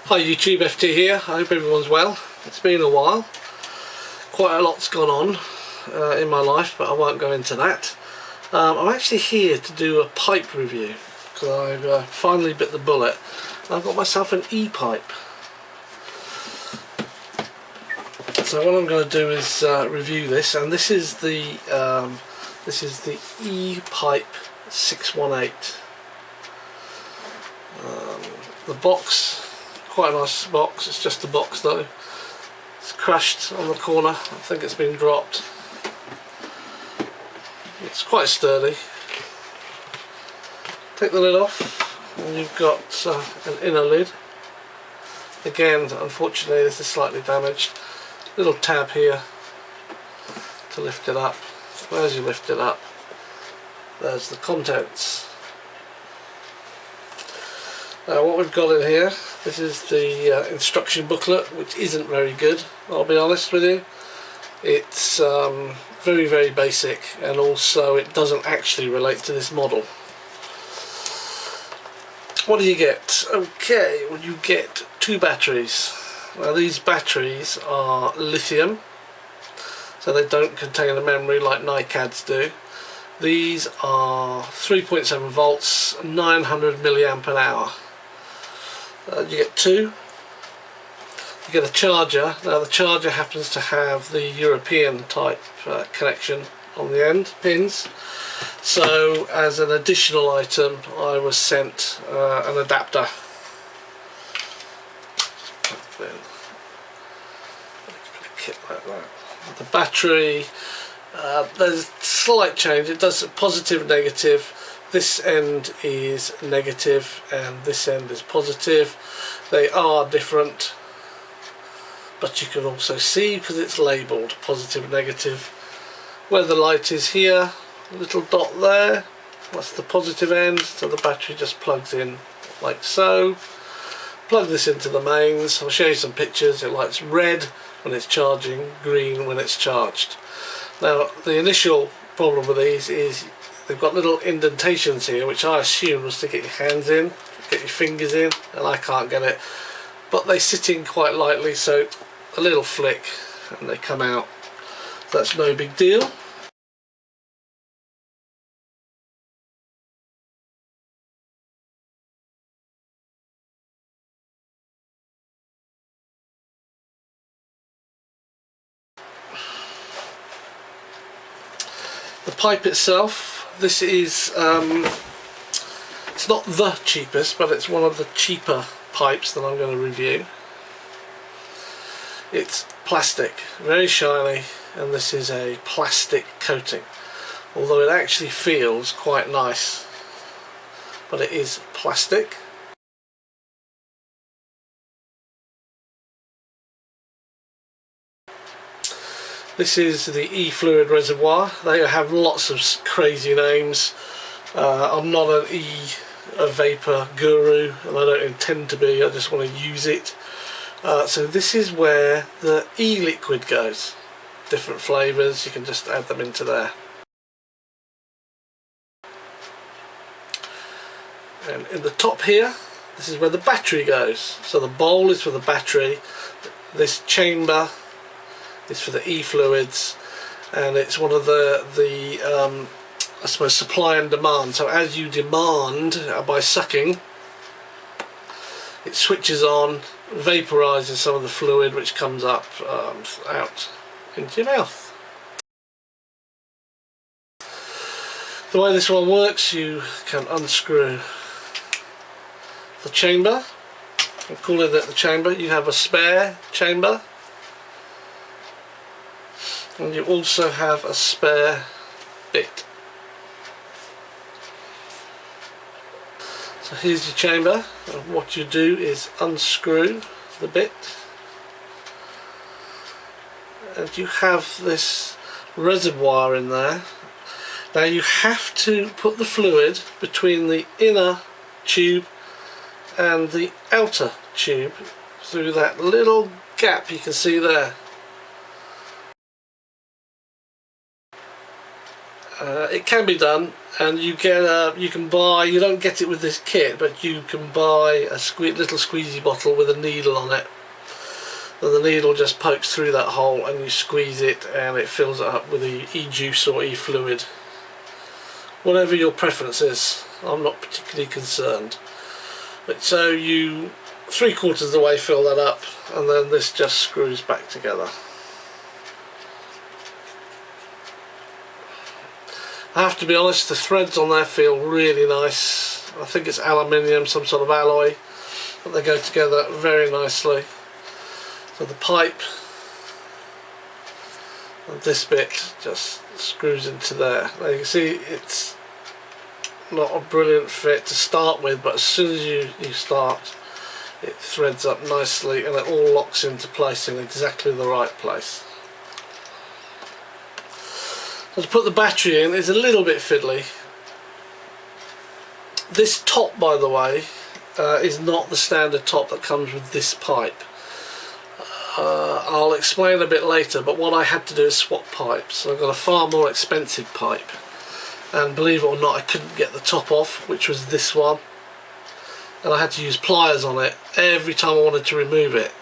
Hi YouTube, FT here. I hope everyone's well. It's been a while. Quite a lot's gone on in my life, but I won't go into that. I'm actually here to do a pipe review because I've finally bit the bullet. I've got myself an e-pipe. So what I'm going to do is review this, and this is the e-pipe 618. The box. Quite a nice box. It's just a box though. It's crashed on the corner. I think it's been dropped. It's quite sturdy. Take the lid off and you've got an inner lid. Again, unfortunately this is slightly damaged. Little tab here to lift it up. As you lift it up, there's the contents. Now what we've got in here, this is the instruction booklet, which isn't very good, I'll be honest with you. It's very basic, and also it doesn't actually relate to this model. What do you get? Okay, well, you get two batteries. Now these batteries are lithium, so they don't contain a memory like NiCads do. These are 3.7 volts, 900 milliamp an hour. You get two. You get a charger. Now the charger happens to have the European type connection on the end pins, so as an additional item I was sent an adapter. Put a kit like that. The battery, there's a slight change. It does positive, negative. This end is negative and this end is positive. They are different, but you can also see, because it's labelled positive and negative, where the light is here, a little dot there, that's the positive end, so the battery just plugs in like so. Plug this into the mains. I'll show you some pictures. It lights red when it's charging, green when it's charged. Now the initial problem with these is they've got little indentations here, which I assume was to get your hands in, get your fingers in, and I can't get it. But they sit in quite lightly, so a little flick and they come out. So that's no big deal. The pipe itself, this is, it's not the cheapest, but it's one of the cheaper pipes that I'm going to review. It's plastic, very shiny, and this is a plastic coating, although it actually feels quite nice, but it is plastic. This is the e-fluid reservoir. They have lots of crazy names. I'm not a vapor guru, and I don't intend to be. I just want to use it. So this is where the e-liquid goes. Different flavours, you can just add them into there. And in the top here, this is where the battery goes. So the bowl is for the battery. This chamber is for the e-fluids, and it's one of the I suppose supply and demand. So as you demand by sucking, it switches on, vaporizes some of the fluid which comes up out into your mouth. The way this one works, you can unscrew the chamber. I'm calling it the chamber. You have a spare chamber, and you also have a spare bit. So here's your chamber, and what you do is unscrew the bit, and you have this reservoir in there. Now you have to put the fluid between the inner tube and the outer tube through that little gap you can see there. It can be done, and you can buy, you don't get it with this kit, but you can buy a little squeezy bottle with a needle on it, and the needle just pokes through that hole and you squeeze it and it fills it up with the e-juice or e-fluid. Whatever your preference is, I'm not particularly concerned. But so you 3/4 of the way fill that up, and then this just screws back together. I have to be honest, the threads on there feel really nice. I think it's aluminium, some sort of alloy, but they go together very nicely. So the pipe and this bit just screws into there. Now you can see it's not a brilliant fit to start with, but as soon as you start, it threads up nicely and it all locks into place in exactly the right place. So to put the battery in is a little bit fiddly. This top, by the way, is not the standard top that comes with this pipe. I'll explain a bit later, but what I had to do is swap pipes. I've got a far more expensive pipe, and believe it or not, I couldn't get the top off, which was this one, and I had to use pliers on it every time I wanted to remove it.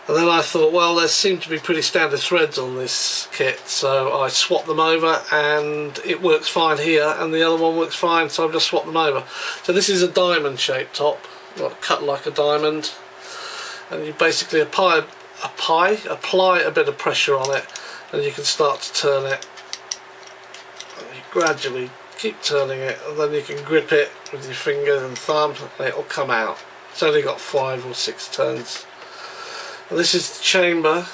And then I thought, well, there seem to be pretty standard threads on this kit, so I swapped them over, and it works fine here, and the other one works fine, so I've just swapped them over. So this is a diamond shaped top, cut like a diamond, and you basically apply a bit of pressure on it, and you can start to turn it, and you gradually keep turning it, and then you can grip it with your finger and thumb and it will come out. It's only got 5 or 6 turns. And this is the chamber.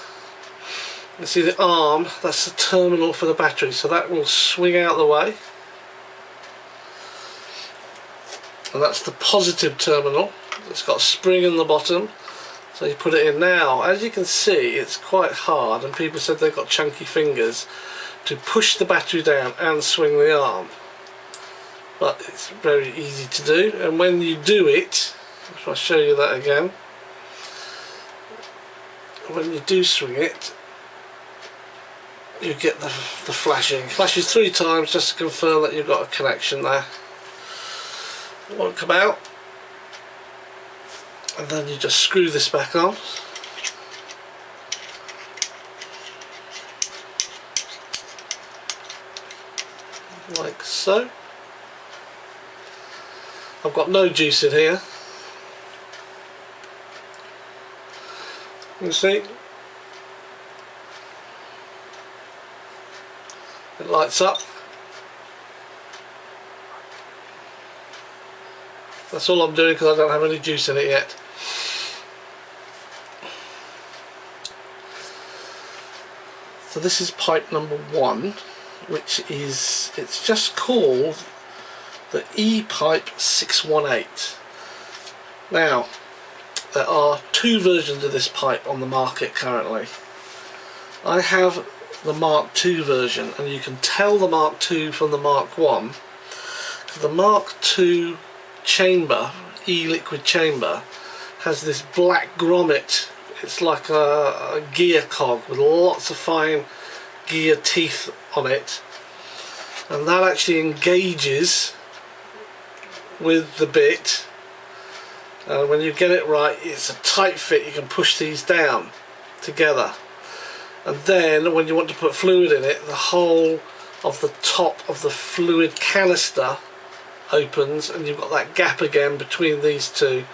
You see the arm, that's the terminal for the battery, so that will swing out the way, and that's the positive terminal. It's got a spring in the bottom, so you put it in. Now, as you can see, it's quite hard, and people said they've got chunky fingers to push the battery down and swing the arm, but it's very easy to do. And when you do it, if I show you that again, when you do swing it, you get the flashing. It flashes 3 times just to confirm that you've got a connection there. It won't come out, and then you just screw this back on. Like so. I've got no juice in here. You see, it lights up. That's all I'm doing because I don't have any juice in it yet. So this is pipe number 1, which is, it's just called the E-pipe 618. Now, there are 2 versions of this pipe on the market currently. I have the Mark II version, and you can tell the Mark II from the Mark I, because the Mark II chamber, e-liquid chamber, has this black grommet. It's like a gear cog with lots of fine gear teeth on it, and that actually engages with the bit. When you get it right, it's a tight fit. You can push these down together, and then when you want to put fluid in it, the whole of the top of the fluid canister opens, and you've got that gap again between these two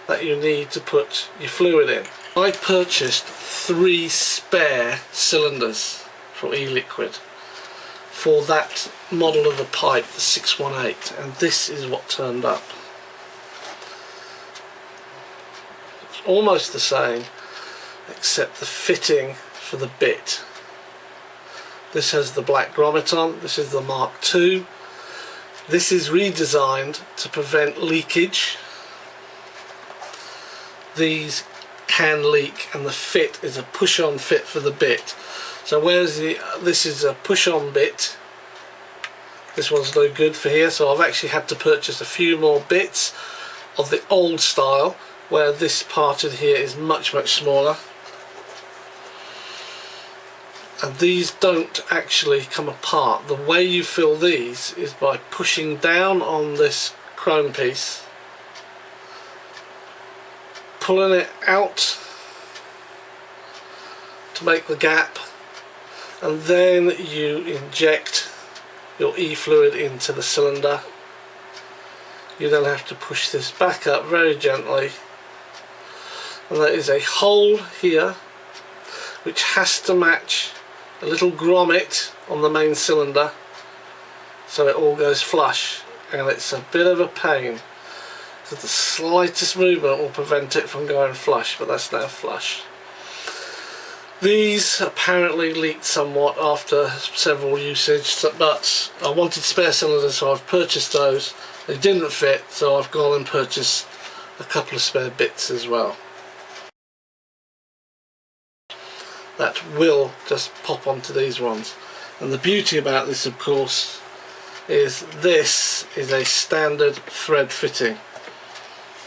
that you need to put your fluid in. I purchased 3 spare cylinders from e-liquid for that model of the pipe, the 618, and this is what turned up. It's almost the same, except the fitting for the bit. This has the black grommet on. This is the Mark II. This is redesigned to prevent leakage. These can leak, and the fit is a push-on fit for the bit. So whereas this is a push-on bit, this one's no good for here, so I've actually had to purchase a few more bits of the old style, where this part in here is much smaller. and these don't actually come apart. The way you fill these is by pushing down on this chrome piece, pulling it out to make the gap, and then you inject your E-fluid into the cylinder. You then have to push this back up very gently, and there is a hole here which has to match a little grommet on the main cylinder so it all goes flush, and it's a bit of a pain because the slightest movement will prevent it from going flush, but that's now flush. These apparently leaked somewhat after several usage, but I wanted spare cylinders, so I've purchased those. They didn't fit, so I've gone and purchased a couple of spare bits as well. That will just pop onto these ones. And the beauty about this, of course, is this is a standard thread fitting.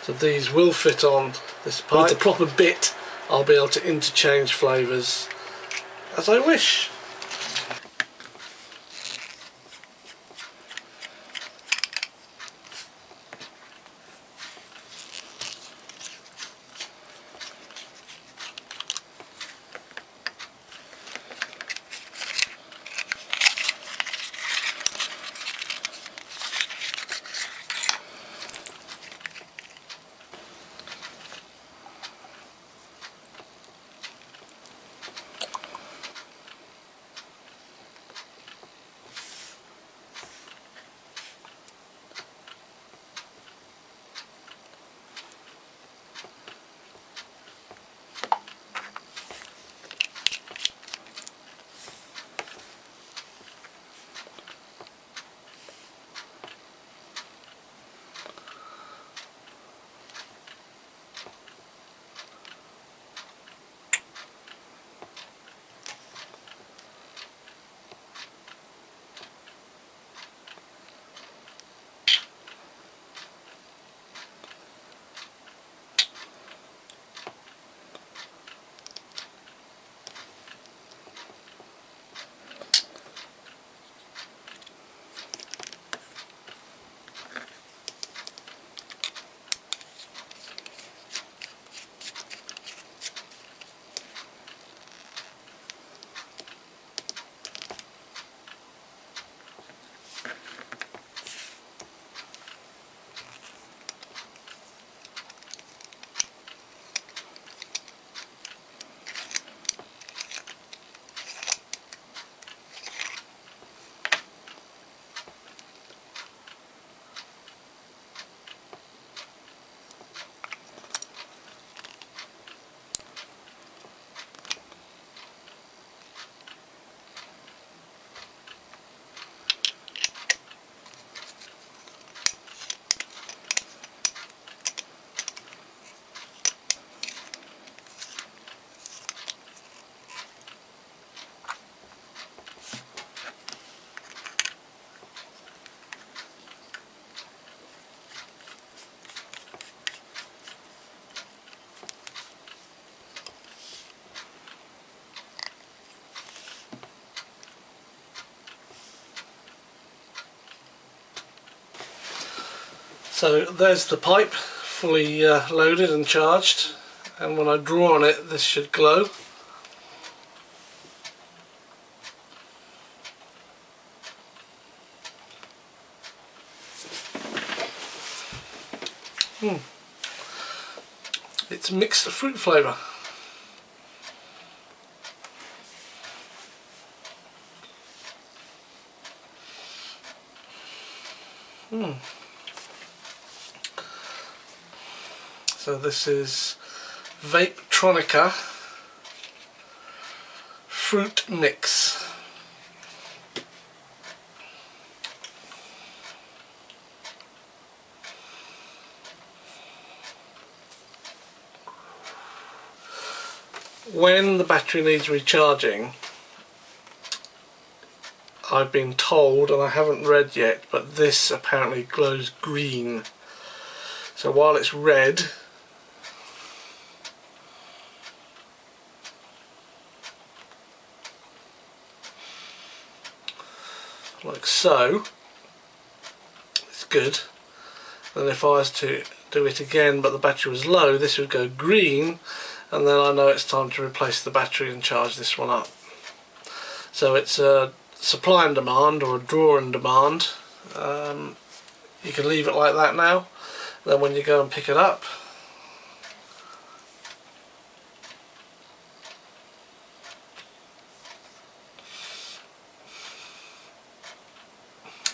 So these will fit on this pipe. With the proper bit, I'll be able to interchange flavours as I wish. So there's the pipe, fully loaded and charged, and when I draw on it, this should glow. It's mixed fruit flavour. So this is vapour fruit mix. When the battery needs recharging, I've been told, and I haven't read yet, but this apparently glows green. So while it's red, like so, it's good. And if I was to do it again but the battery was low, this would go green, and then I know it's time to replace the battery and charge this one up. So it's a supply and demand, or a draw and demand. You can leave it like that now, then when you go and pick it up,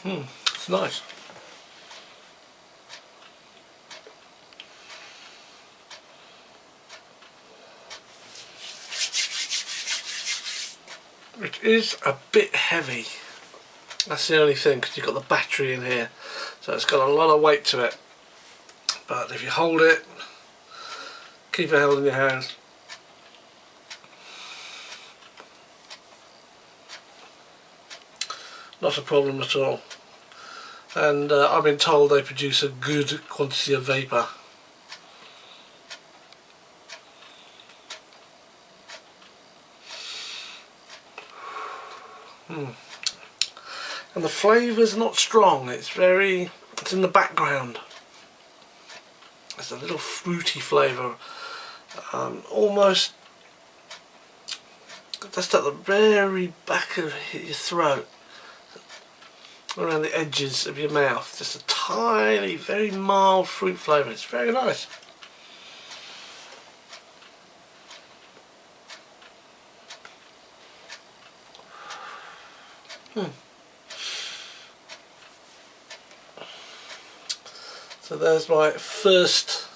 it's nice. It is a bit heavy, that's the only thing, because you've got the battery in here, so it's got a lot of weight to it. But if you hold it, keep it held in your hand, not a problem at all. And I've been told they produce a good quantity of vapour. And the flavour's not strong, it's in the background. There's a little fruity flavour, almost just at the very back of your throat, around the edges of your mouth, just a tiny, very mild fruit flavour. It's very nice. So there's my first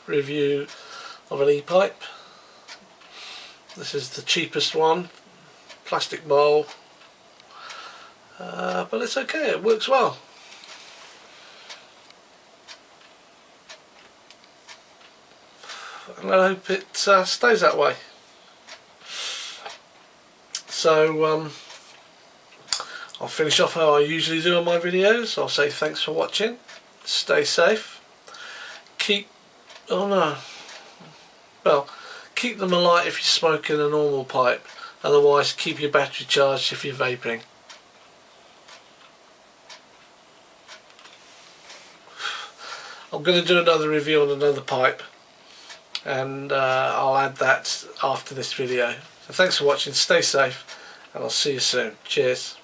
review of an e-pipe. This is the cheapest one, plastic bowl, but it's okay, it works well. And I hope it stays that way. So I'll finish off how I usually do on my videos. I'll say thanks for watching, stay safe, keep them alight if you're smoking a normal pipe, otherwise keep your battery charged if you're vaping. I'm going to do another review on another pipe, and I'll add that after this video. So thanks for watching, stay safe, and I'll see you soon. Cheers.